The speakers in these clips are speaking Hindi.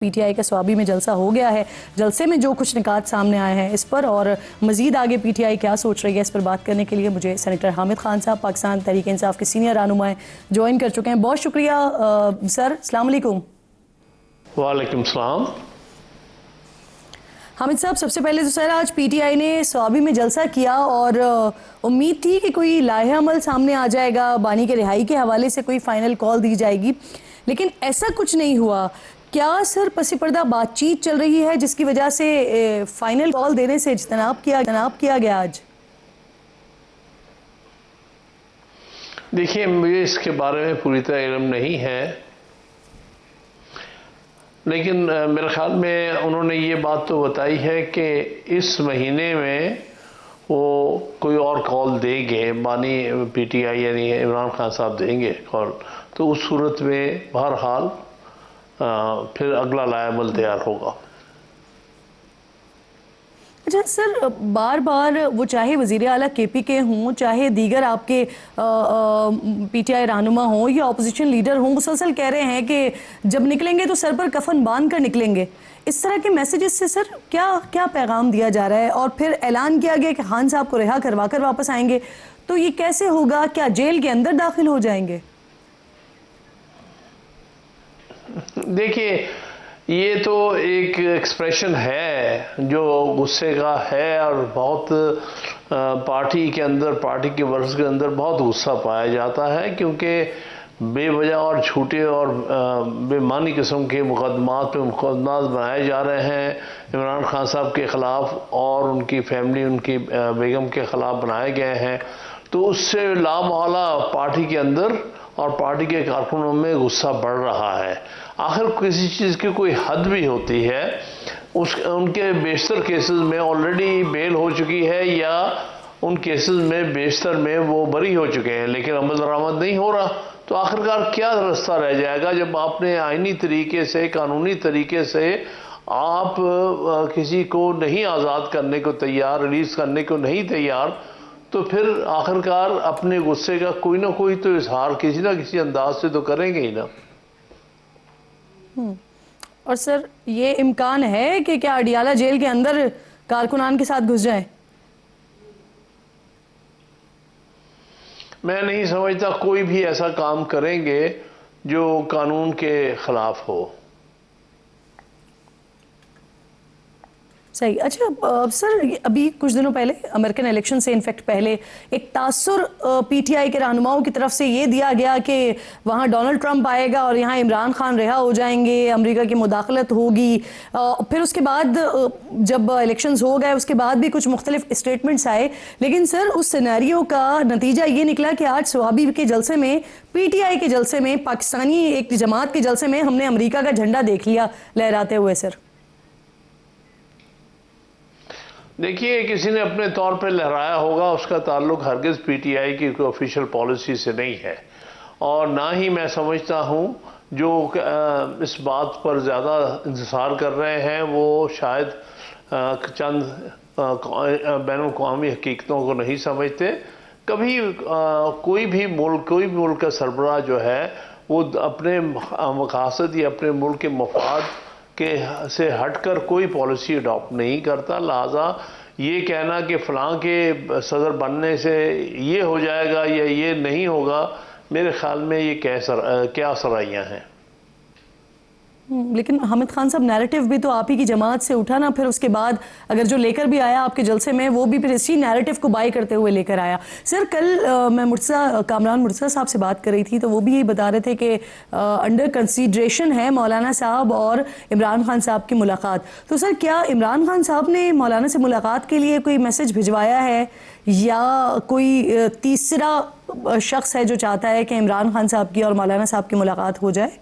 पीटीआई का स्वाबी में जलसा हो गया है। जलसे में जो कुछ निकात सामने आए हैं इस पर और मजीद आगे पीटीआई क्या सोच रही है इस पर बात करने के लिए मुझे सेनेटर हामिद खान साहब पाकिस्तान तहरीक इंसाफ के सीनियर रहनुमा ज्वाइन कर चुके हैं। बहुत शुक्रिया सर। अस्सलाम वालेकुम। वालेकुम सलाम। हामिद साहब, सबसे पहले तो सर आज पीटीआई ने स्वाबी में जलसा किया और उम्मीद थी कि कोई लाहे अमल सामने आ जाएगा, बानी के रिहाई के हवाले से कोई फाइनल कॉल दी जाएगी, लेकिन ऐसा कुछ नहीं हुआ। क्या सर पसी पर्दा बातचीत चल रही है जिसकी वजह से फाइनल कॉल देने से इज्तनाब किया गया आज? देखिए, मुझे इसके बारे में पूरी तरह इल्म नहीं है, लेकिन मेरे ख्याल में उन्होंने ये बात तो बताई है कि इस महीने में वो कोई और कॉल देंगे, बानी पीटीआई यानी इमरान खान साहब देंगे कॉल। तो उस सूरत में बहरहाल फिर अगला लाएबल तैयार होगा। अच्छा सर, बार बार वो चाहे वज़ीर आला केपी के हों, चाहे दीगर आपके पीटीआई रहनुमा हों या अपोजिशन लीडर हों, मुसलसल कह रहे हैं कि जब निकलेंगे तो सर पर कफन बांध कर निकलेंगे। इस तरह के मैसेजेस से सर क्या क्या पैगाम दिया जा रहा है? और फिर ऐलान किया गया कि खान साहब को रिहा करवा कर वापस आएंगे, तो ये कैसे होगा? क्या जेल के अंदर दाखिल हो जाएंगे? देखिए, ये तो एक एक्सप्रेशन है जो गुस्से का है और बहुत पार्टी के अंदर, पार्टी के वर्ष के अंदर बहुत गुस्सा पाया जाता है, क्योंकि बेवजह और झूठे और बेमानी किस्म के मुकदमात बनाए जा रहे हैं इमरान खान साहब के ख़िलाफ़ और उनकी फैमिली, उनकी बेगम के ख़िलाफ़ बनाए गए हैं। तो उससे लामहला पार्टी के अंदर और पार्टी के कारकुनों में गुस्सा बढ़ रहा है। आखिर किसी चीज़ की कोई हद भी होती है। उनके बेशतर केसेस में ऑलरेडी बेल हो चुकी है या उन केसेस में बेशतर में वो बरी हो चुके हैं, लेकिन अमल दरामद नहीं हो रहा। तो आखिरकार क्या रास्ता रह जाएगा जब आपने आईनी तरीके से, कानूनी तरीके से आप किसी को नहीं आज़ाद करने को तैयार, रिलीज़ करने को नहीं तैयार, तो फिर आखिरकार अपने गुस्से का कोई ना कोई तो इजहार किसी ना किसी अंदाज से तो करेंगे ही ना। और सर ये इम्कान है कि क्या अडियाला जेल के अंदर कारकुनान के साथ घुस जाए? मैं नहीं समझता कोई भी ऐसा काम करेंगे जो कानून के खिलाफ हो। सही। अच्छा सर, अभी कुछ दिनों पहले अमेरिकन इलेक्शन से इनफैक्ट पहले एक तासुर पीटीआई के रहनुमाओं की तरफ से ये दिया गया कि वहाँ डोनाल्ड ट्रंप आएगा और यहाँ इमरान खान रिहा हो जाएंगे, अमेरिका की मुदाखलत होगी। फिर उसके बाद जब इलेक्शंस हो गए उसके बाद भी कुछ मुख्तलिफ स्टेटमेंट्स आए, लेकिन सर उस सिनेरियो का नतीजा ये निकला कि आज स्वाबी के जलसे में, पीटीआई के जलसे में, पाकिस्तानी एक जमात के जलसे में हमने अमेरिका का झंडा देख लिया लहराते हुए। सर देखिए, किसी ने अपने तौर पे लहराया होगा, उसका ताल्लुक हरगिज़ पीटीआई की कोई ऑफिशियल पॉलिसी से नहीं है। और ना ही मैं समझता हूँ जो इस बात पर ज़्यादा इंतज़ार कर रहे हैं वो शायद चंद बैनुल-अक़वामी हकीकतों को नहीं समझते। कभी कोई भी मुल्क का सरबराह जो है वो अपने मकासद या अपने मुल्क के मफाद से हटकर कोई पॉलिसी अडॉप्ट नहीं करता। लिहाजा ये कहना कि फ़लाँ के सदर बनने से ये हो जाएगा या ये नहीं होगा, मेरे ख्याल में ये क्या सराहियाँ हैं। लेकिन हामिद खान साहब, नैरेटिव भी तो आप ही की जमात से उठा ना, फिर उसके बाद अगर जो लेकर भी आया आपके जलसे में वो भी फिर इसी नैरेटिव को बाई करते हुए लेकर आया। सर कल मैं कामरान मुर्तज़ा साहब से बात कर रही थी तो वो भी यही बता रहे थे कि अंडर कंसीडरेशन है मौलाना साहब और इमरान खान साहब की मुलाकात। तो सर क्या इमरान खान साहब ने मौलाना से मुलाकात के लिए कोई मैसेज भिजवाया है या कोई तीसरा शख्स है जो चाहता है कि इमरान खान साहब की और मौलाना साहब की मुलाकात हो जाए?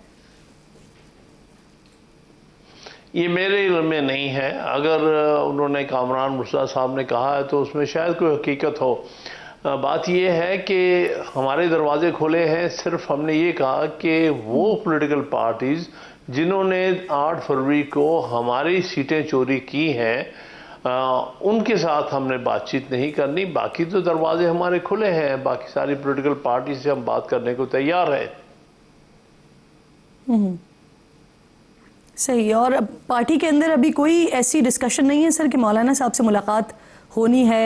ये मेरे इल्म में नहीं है। अगर उन्होंने कामरान मुर्तज़ा साहब ने कहा है तो उसमें शायद कोई हकीकत हो। बात यह है कि हमारे दरवाजे खुले हैं। सिर्फ हमने ये कहा कि वो पॉलिटिकल पार्टीज़ जिन्होंने 8 फरवरी को हमारी सीटें चोरी की हैं उनके साथ हमने बातचीत नहीं करनी। बाकी तो दरवाजे हमारे खुले हैं, बाकी सारी पॉलिटिकल पार्टी से हम बात करने को तैयार हैं। सही। और अब पार्टी के अंदर अभी कोई ऐसी डिस्कशन नहीं है सर कि मौलाना साहब से मुलाकात होनी है?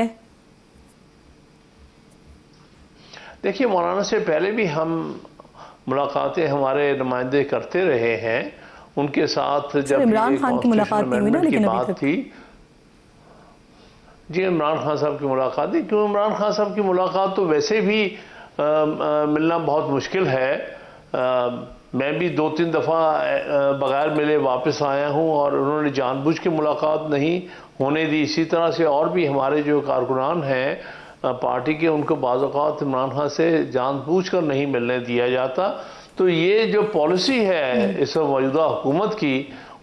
देखिए, मौलाना से पहले भी हम मुलाकातें हमारे नुमाइंदे करते रहे हैं उनके साथ। जब इमरान खान की मुलाकात नहीं हुई ना लेकिन बात अभी तक थी जी, इमरान खान साहब की मुलाकात थी। क्यों इमरान खान साहब की मुलाकात तो वैसे भी मिलना बहुत मुश्किल है। मैं भी 2-3 दफ़ा बगैर मिले वापस आया हूं और उन्होंने जानबूझ के मुलाकात नहीं होने दी। इसी तरह से और भी हमारे जो कारकुनान हैं पार्टी के, उनको बाज़ औक़ात इमरान खान से जानबूझ कर नहीं मिलने दिया जाता। तो ये जो पॉलिसी है इस मौजूदा हुकूमत की,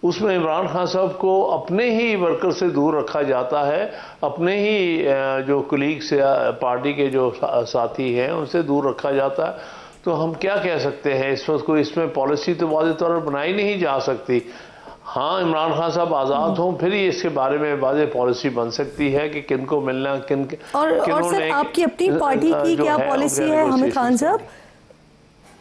उसमें इमरान खान साहब को अपने ही वर्कर से दूर रखा जाता है, अपने ही जो कलीग्स या पार्टी के जो साथी हैं उनसे दूर रखा जाता है। तो हम क्या कह सकते हैं इस वक्त? कोई इसमें पॉलिसी तो वाज़ेह तौर पर बनाई नहीं जा सकती। हाँ, इमरान खान साहब आज़ाद हों फिर ही इसके बारे में वाज़ेह पॉलिसी बन सकती है कि किन को मिलना, और सर आपकी अपनी पार्टी की क्या पॉलिसी है हामिद खान साहब?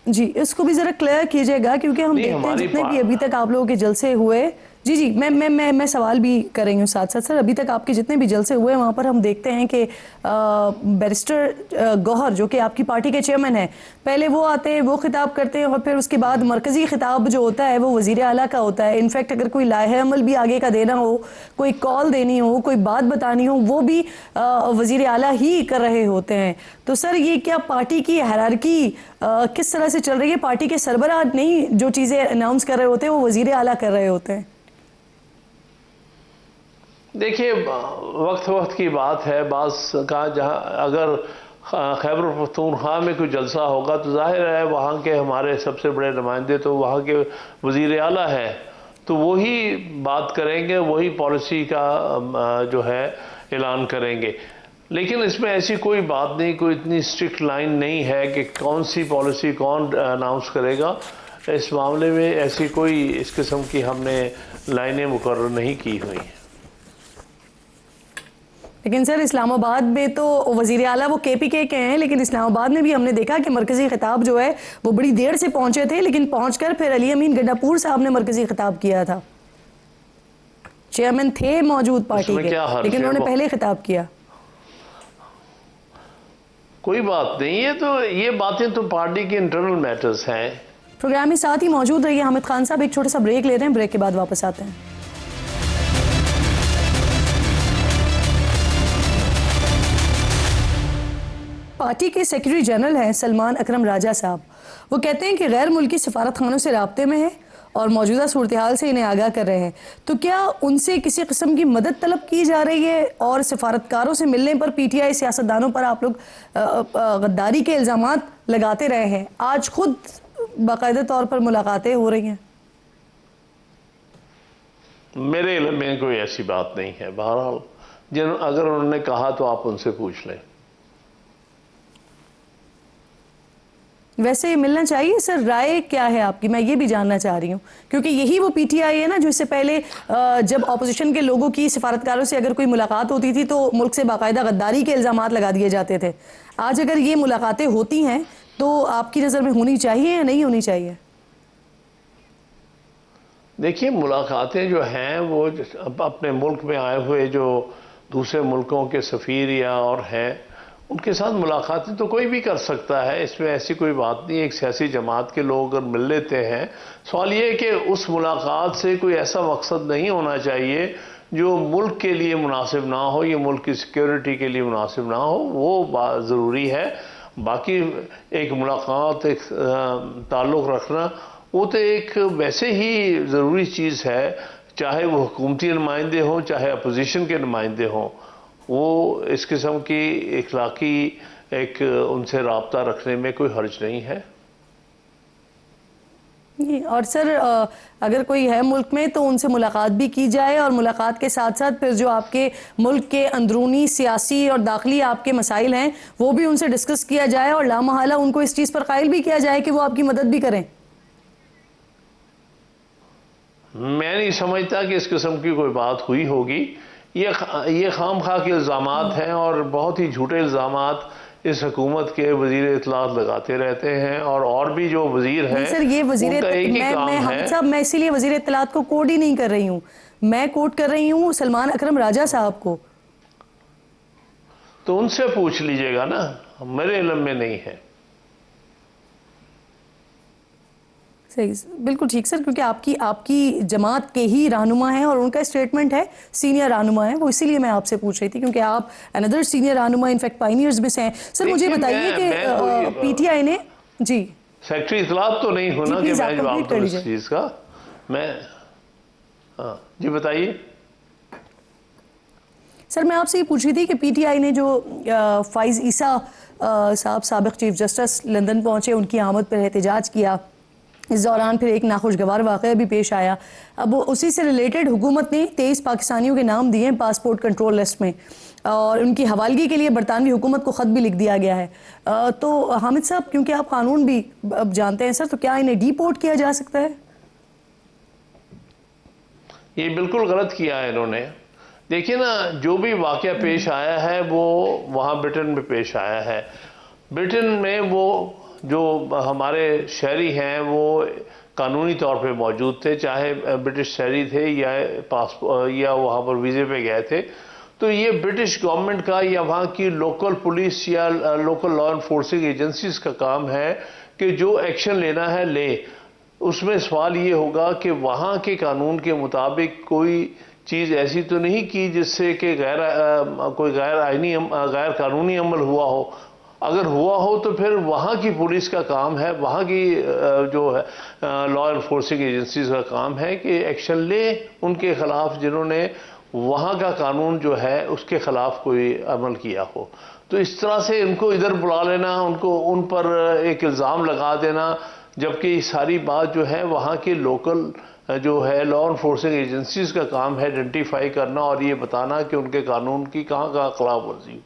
जी, इसको भी जरा क्लियर कीजिएगा क्योंकि हम देखते हैं जितने भी अभी तक आप लोगों के जलसे हुए। जी जी, मैं सवाल भी करेंगे साथ साथ। सर अभी तक आपके जितने भी जलसे हुए वहाँ पर हम देखते हैं कि बैरिस्टर गौहर जो कि आपकी पार्टी के चेयरमैन हैं, पहले वो आते हैं, वो खिताब करते हैं और फिर उसके बाद मरकज़ी खिताब जो होता है वो वज़ीर आला का होता है। इनफैक्ट अगर कोई लाहे अमल भी आगे का देना हो, कोई कॉल देनी हो, कोई बात बतानी हो, वो भी वज़ीर आला ही कर रहे होते हैं। तो सर ये क्या पार्टी की हायरार्की किस तरह से चल रही है? पार्टी के सरबराह नहीं जो चीज़ें अनाउंस कर रहे होते हैं वो वज़ीर आला कर रहे होते हैं। देखिए, वक्त वक्त की बात है। बास का जहाँ अगर खैबर पख्तूनख्वा में कोई जलसा होगा तो जाहिर है वहाँ के हमारे सबसे बड़े नुमाइंदे तो वहाँ के वज़ीर आला है, तो वही बात करेंगे, वही पॉलिसी का जो है ऐलान करेंगे। लेकिन इसमें ऐसी कोई बात नहीं, कोई इतनी स्ट्रिक्ट लाइन नहीं है कि कौन सी पॉलिसी कौन अनाउंस करेगा। इस मामले में ऐसी कोई इस किस्म की हमने लाइनें मुकर्रर नहीं की हुई हैं। लेकिन सर इस्लामाबाद में तो वज़ीर आला वो KPK के हैं, लेकिन इस्लामाबाद में भी हमने देखा कि मरकज़ी खिताब जो है वो बड़ी देर से पहुंचे थे, लेकिन पहुंचकर फिर अली अमीन गंडापुर साहब ने मरकज़ी खिताब किया था। चेयरमैन थे मौजूद पार्टी के, लेकिन उन्होंने पहले खिताब किया। कोई बात नहीं है, तो ये बातें तो पार्टी के इंटरनल मैटर्स हैं। प्रोग्राम में साथ ही मौजूद रहिए हामिद खान साहब। एक छोटा सा ब्रेक ले रहे हैं, ब्रेक के बाद वापस आते हैं। पार्टी के सेक्रेटरी जनरल हैं सलमान अकरम राजा साहब। वो कहते हैं कि गैर मुल्की सफारत खानों से राब्ते में है और मौजूदा सूरत हाल से इन्हें आगाह कर रहे हैं। तो क्या उनसे किसी किस्म की मदद तलब की जा रही है? और सफारतकारों से मिलने पर PTI सियासतदानों पर आप लोग गद्दारी के इल्ज़ामात लगाते रहे हैं, आज खुद बाकायदा तौर पर मुलाकातें हो रही हैं। मेरे इल्म में कोई ऐसी बात नहीं है। बहरहाल अगर उन्होंने कहा तो आप उनसे पूछ लें। वैसे मिलना चाहिए सर, राय क्या है आपकी? मैं ये भी जानना चाह रही हूँ क्योंकि यही वो PTI है ना जो इससे पहले जब ऑपोजिशन के लोगों की सफारतकारों से अगर कोई मुलाकात होती थी तो मुल्क से बाकायदा गद्दारी के इल्ज़ामात लगा दिए जाते थे। आज अगर ये मुलाकातें होती हैं तो आपकी नज़र में होनी चाहिए या नहीं होनी चाहिए? देखिए, मुलाकातें जो हैं वो अपने मुल्क में आए हुए जो दूसरे मुल्कों के सफ़ीर या और हैं उनके साथ मुलाकातें तो कोई भी कर सकता है, इसमें ऐसी कोई बात नहीं। एक सियासी जमात के लोग अगर मिल लेते हैं, सवाल ये है कि उस मुलाकात से कोई ऐसा मकसद नहीं होना चाहिए जो मुल्क के लिए मुनासिब ना हो, ये मुल्क की सिक्योरिटी के लिए मुनासिब ना हो, वो बात ज़रूरी है। बाकी एक मुलाकात, एक ताल्लुक़ रखना वो तो एक वैसे ही ज़रूरी चीज़ है, चाहे वो हुकूमती नुमाइंदे हों चाहे अपोजिशन के नुमाइंदे हों। वो इस किस्म की इखलाकी एक उनसे राब्ता रखने में कोई हर्ज नहीं है। और सर अगर कोई है मुल्क में तो उनसे मुलाकात भी की जाए और मुलाकात के साथ साथ फिर जो आपके मुल्क के अंदरूनी सियासी और दाखिली आपके मसाइल हैं वो भी उनसे डिस्कस किया जाए और लामहला उनको इस चीज़ पर कायल भी किया जाए कि वो आपकी मदद भी करें। मैं नहीं समझता कि इस किस्म की कोई बात हुई होगी। ये खाम खा के इल्ज़ामात हैं और बहुत ही झूठे इल्ज़ामात इस हुकूमत के वजीर इत्तलात लगाते रहते हैं, और भी जो वजीर हैं सर ये वजीर उनका एक ही काम है। हामिद साहब, मैं इसीलिए वजीर इत्तलात को कोड ही नहीं कर रही हूँ, मैं कोट कर रही हूँ सलमान अकरम राजा साहब को। तो उनसे पूछ लीजिएगा ना, मेरे इल्म में नहीं है। सही, बिल्कुल ठीक सर, क्योंकि आपकी जमात के ही रहनुमा हैं और उनका स्टेटमेंट है, सीनियर रहनुमा है वो, इसीलिए मैं आपसे पूछ रही थी क्योंकि आप अनदर सीनियर रहनुमा, इनफैक्ट पायनियर्स में से हैं। सर मुझे बताइए कि पीटीआई ने, जी सेक्रेटरी इत्तलात तो नहीं होना कि मैं जवाब दूं इस चीज़ का। मैं हाँ जी बताइए सर। मैं आपसे ये पूछ रही थी कि पीटीआई ने जो फाइज ईसा साहब साबिक चीफ जस्टिस लंदन पहुंचे, उनकी आमद पर एहतजाज किया, इस दौरान फिर एक नाखुशगवार वाक़या भी पेश आया। अब उसी से रिलेटेड हुकूमत ने 23 पाकिस्तानियों के नाम दिए हैं पासपोर्ट कंट्रोल लिस्ट में, और उनकी हवालगी के लिए बरतानवी हुकूमत को ख़त भी लिख दिया गया है। तो हामिद साहब, क्योंकि आप कानून भी अब जानते हैं सर, तो क्या इन्हें डिपोर्ट किया जा सकता है? ये बिल्कुल गलत किया है इन्होंने। देखिए ना, जो भी वाक़या पेश आया है वो वहाँ ब्रिटेन में पेश आया है। ब्रिटेन में वो जो हमारे शहरी हैं वो कानूनी तौर पे मौजूद थे, चाहे ब्रिटिश शहरी थे या पासपोर्ट या वहाँ पर वीज़े पे गए थे। तो ये ब्रिटिश गवर्नमेंट का या वहाँ की लोकल पुलिस या लोकल लॉ इन्फोर्सिंग एजेंसीज का काम है कि जो एक्शन लेना है ले। उसमें सवाल ये होगा कि वहाँ के कानून के मुताबिक कोई चीज़ ऐसी तो नहीं की जिससे कि कोई गैर कानूनी अमल हुआ हो। अगर हुआ हो तो फिर वहाँ की पुलिस का काम है, वहाँ की जो है लॉ इन्फोर्सिंग एजेंसीज का काम है कि एक्शन ले उनके खिलाफ जिन्होंने वहाँ का कानून जो है उसके खिलाफ कोई अमल किया हो। तो इस तरह से उनको इधर बुला लेना, उन पर एक इल्ज़ाम लगा देना, जबकि सारी बात जो है वहाँ के लोकल जो है लॉ इन्फोर्सिंग एजेंसीज का काम है आइडेंटिफाई करना और ये बताना कि उनके कानून की कहाँ खिलाफ वर्जी।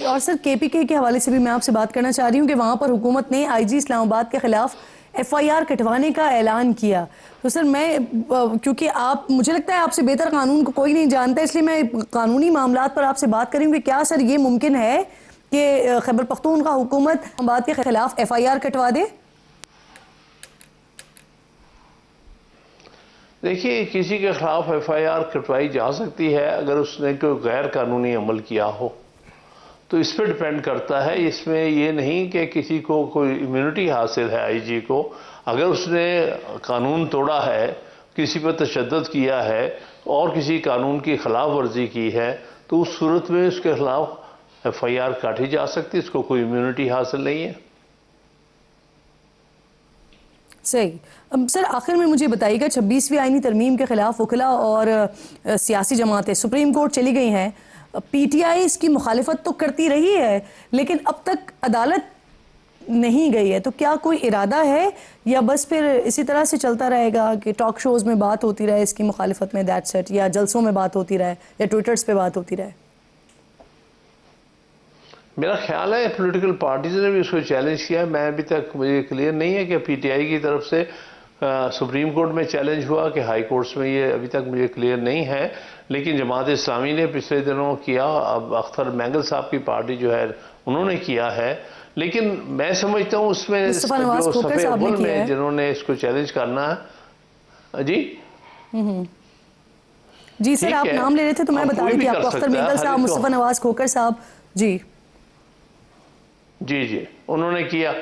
और सर केपीके के हवाले से भी मैं आपसे बात करना चाह रही हूँ कि वहाँ पर हुकूमत ने आईजी इस्लामाबाद के खिलाफ एफआईआर कटवाने का ऐलान किया। तो सर मैं, क्योंकि आप, मुझे लगता है आपसे बेहतर कानून को कोई नहीं जानता, इसलिए मैं कानूनी मामलात पर आपसे बात करी हूँ कि क्या सर ये मुमकिन है कि खैबर पख्तूनख्वा हुकूमत इस्लामाबाद के खिलाफ एफआईआर कटवा दे? देखिए, किसी के खिलाफ एफआईआर कटवाई जा सकती है अगर उसने कोई गैर कानूनी अमल किया हो, तो इस पर डिपेंड करता है। इसमें ये नहीं कि किसी को कोई इम्यूनिटी हासिल है आईजी को। अगर उसने कानून तोड़ा है, किसी पर तशद्दुद किया है और किसी कानून की खिलाफ वर्जी की है, तो उस सूरत में उसके खिलाफ एफआईआर काटी जा सकती है। इसको कोई इम्यूनिटी हासिल नहीं है। सही। सर आखिर में मुझे बताइएगा, 26वीं आईनी तरमीम के खिलाफ वकला और सियासी जमातें सुप्रीम कोर्ट चली गई हैं। पीटीआई इसकी मुखालिफत तो करती रही है लेकिन अब तक अदालत नहीं गई है, तो क्या कोई इरादा है या बस फिर इसी तरह से चलता रहेगा कि टॉक शोज में बात होती रहे इसकी मुखालिफत में, दैट्स इट, या जलसों में बात होती रहे या ट्विटर्स पे बात होती रहे? मेरा ख्याल है पॉलिटिकल पार्टीज ने भी उसको चैलेंज किया है। मैं अभी तक, मुझे क्लियर नहीं है कि पीटीआई की तरफ से सुप्रीम कोर्ट में चैलेंज हुआ कि हाई कोर्ट्स में, ये अभी तक मुझे क्लियर नहीं है। लेकिन जमात इस्लामी ने पिछले दिनों किया, अब अख्तर मैंगल साहब की पार्टी जो है उन्होंने किया है। लेकिन मैं समझता हूँ उसमें जो सफ़े अव्वल में जिन्होंने इसको चैलेंज करना है, जी सर आप नाम ले रहे थे तो मैं बता रही थी आपको, अख्तर मैंगल साहब, मुस्तफा नवाज खोखर साहब, जी जी जी उन्होंने किया।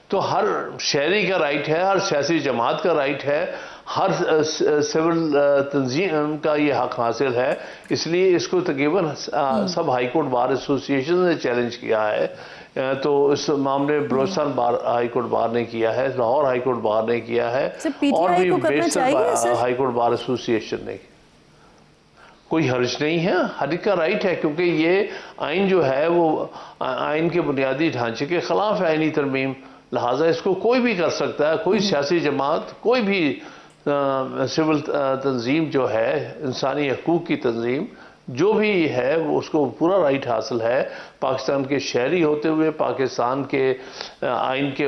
तो हर शहरी का राइट है, हर सियासी जमात का राइट है, हर सिविल तंजीम का ये हक हासिल है। इसलिए इसको तकरीबन सब हाई कोर्ट बार एसोसिएशन ने चैलेंज किया है। तो इस मामले में बलोचिस्तान हाई कोर्ट बार ने किया है, लाहौर हाई कोर्ट बार ने किया है, और भी बेशतर हाई कोर्ट बार एसोसिएशन ने। कोई हर्ज नहीं है, हर एक का राइट है, क्योंकि ये आइन जो है वो आइन के बुनियादी ढांचे के खिलाफ है, आइनी तरमीम। लिहाजा इसको कोई भी कर सकता है, कोई सियासी जमात, कोई भी सिविल तंजीम जो है, इंसानी हकूक़ की तंजीम जो भी है, वो उसको पूरा राइट हासिल है पाकिस्तान के शहरी होते हुए, पाकिस्तान के आइन के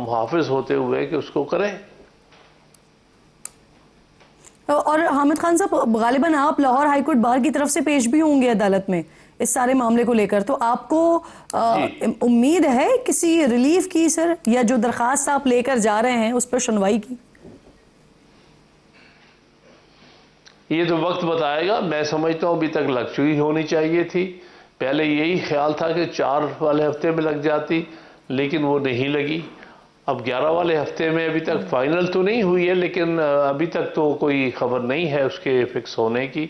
मुहाफिज होते हुए कि उसको करें। और हामिद खान साहब, गालिबन आप लाहौर हाईकोर्ट बार की तरफ से पेश भी होंगे अदालत में इस सारे मामले को लेकर, तो आपको उम्मीद है किसी रिलीफ की सर, या जो दरखास्त आप लेकर जा रहे हैं उस पर सुनवाई की? ये तो वक्त बताएगा। मैं समझता हूँ अभी तक लग चुकी होनी चाहिए थी। पहले यही ख्याल था कि 4 वाले हफ्ते में लग जाती, लेकिन वो नहीं लगी। अब 11 वाले हफ्ते में अभी तक फाइनल तो नहीं हुई है, लेकिन अभी तक तो कोई खबर नहीं है उसके फिक्स होने की।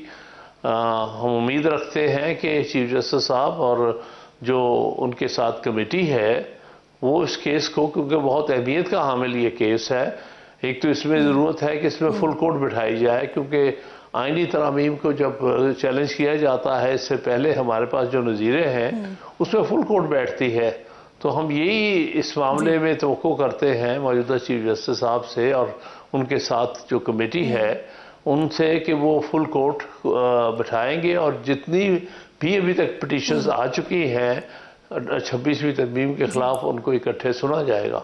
हम उम्मीद रखते हैं कि चीफ जस्टिस साहब और जो उनके साथ कमेटी है वो इस केस को, क्योंकि बहुत अहमियत का हामिल ये केस है, एक तो इसमें ज़रूरत है कि इसमें फुल कोर्ट बिठाई जाए, क्योंकि आइनी तरामीम को जब चैलेंज किया जाता है इससे पहले हमारे पास जो नज़ीरें हैं उसमें फुल कोर्ट बैठती है। तो हम यही इस मामले में तवक्को करते हैं मौजूदा चीफ जस्टिस साहब से और उनके साथ जो कमेटी है उनसे कि वो फुल कोर्ट बिठाएंगे और जितनी भी अभी तक पिटीशंस आ चुकी हैं 26वीं तरमीम के खिलाफ उनको इकट्ठे सुना जाएगा।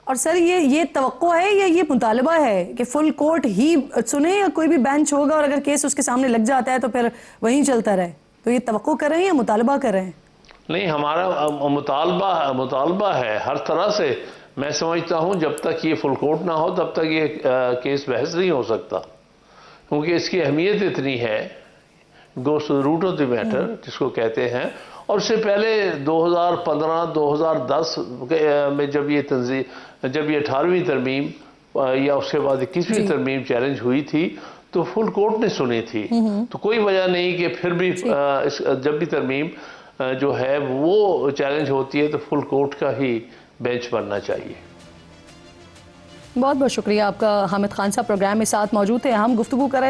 और सर ये तवक्को है या ये मुतालबा है कि फुल कोर्ट ही सुने, या कोई भी बेंच होगा और अगर केस उसके सामने लग जाता है तो फिर वहीं चलता रहे? तो ये तवक्को कर रहे हैं या मुतालबा कर रहे हैं? नहीं, हमारा मुतालबा है हर तरह से। मैं समझता हूँ जब तक ये फुल कोर्ट ना हो तब तक ये केस बहस नहीं हो सकता, क्योंकि इसकी अहमियत इतनी है। Goes to the root of the matter जिसको कहते हैं। और उससे पहले 2015-2010 में जब ये 18वीं तरमीम या उसके बाद 21वीं तरमीम चैलेंज हुई थी तो फुल कोर्ट ने सुनी थी। तो कोई वजह नहीं कि फिर भी जब भी तरमीम जो है वो चैलेंज होती है तो फुल कोर्ट का ही बेंच बनना चाहिए। बहुत बहुत शुक्रिया आपका हामिद खान साहब, प्रोग्राम में साथ मौजूद थे। हम गुफ्तगू कर रहे